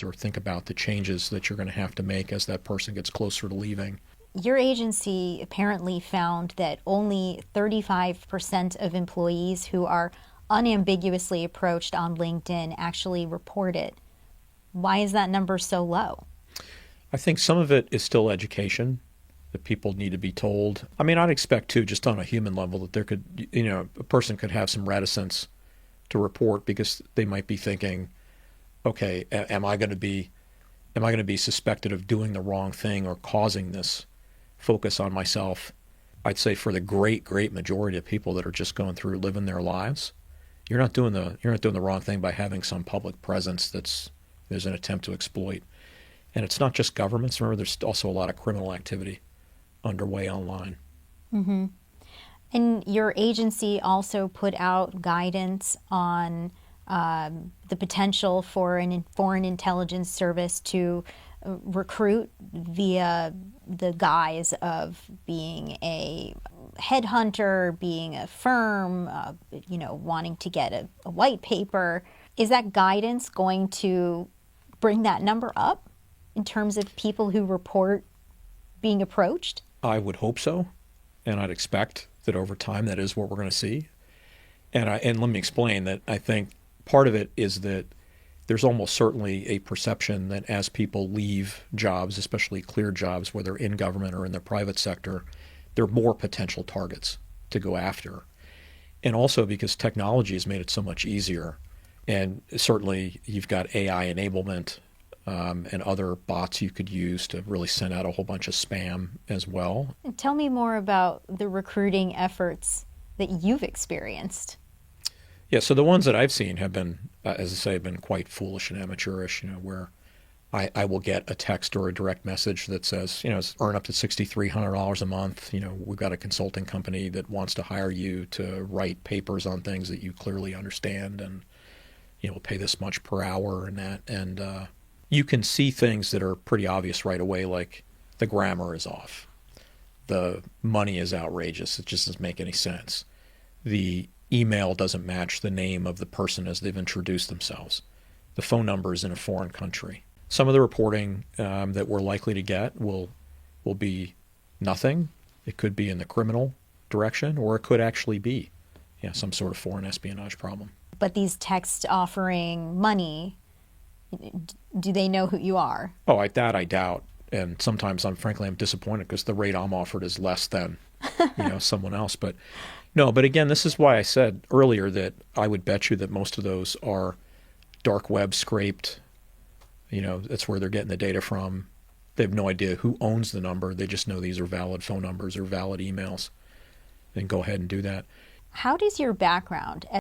or think about the changes that you're going to have to make as that person gets closer to leaving. Your agency apparently found that only 35% of employees who are unambiguously approached on LinkedIn actually report it. Why is that number so low? I think some of it is still education that people need to be told. I mean, I'd expect too, just on a human level, that there could, a person could have some reticence to report because they might be thinking, okay, am I going to be suspected of doing the wrong thing or causing this focus on myself? I'd say for the great majority of people that are just going through living their lives, you're not doing the wrong thing by having some public presence there's an attempt to exploit. And it's not just governments. Remember, there's also a lot of criminal activity underway online. Mm-hmm. And your agency also put out guidance on the potential for a foreign intelligence service to recruit via the guise of being a headhunter, being a firm, wanting to get a white paper. Is that guidance going to bring that number up in terms of people who report being approached? I would hope so, and I'd expect that over time that is what we're going to see. And let me explain that I think part of it is that there's almost certainly a perception that as people leave jobs, especially cleared jobs, whether in government or in the private sector, there are more potential targets to go after. And also because technology has made it so much easier. And certainly you've got AI enablement and other bots you could use to really send out a whole bunch of spam as well. Tell me more about the recruiting efforts that you've experienced. Yeah, so the ones that I've seen have been, as I say, have been quite foolish and amateurish, where I will get a text or a direct message that says, earn up to $6,300 a month. We've got a consulting company that wants to hire you to write papers on things that you clearly understand, and we'll pay this much per hour and that. And you can see things that are pretty obvious right away, like the grammar is off. The money is outrageous. It just doesn't make any sense. The email doesn't match the name of the person as they've introduced themselves. The phone number is in a foreign country. Some of the reporting that we're likely to get will be nothing. It could be in the criminal direction, or it could actually be some sort of foreign espionage problem. But these texts offering money, do they know who you are? Oh, that I doubt. And sometimes I'm disappointed because the rate I'm offered is less than someone else. But no, but again, this is why I said earlier that I would bet you that most of those are dark web scraped. That's where they're getting the data from. They have no idea who owns the number. They just know these are valid phone numbers or valid emails. And go ahead and do that. How does your background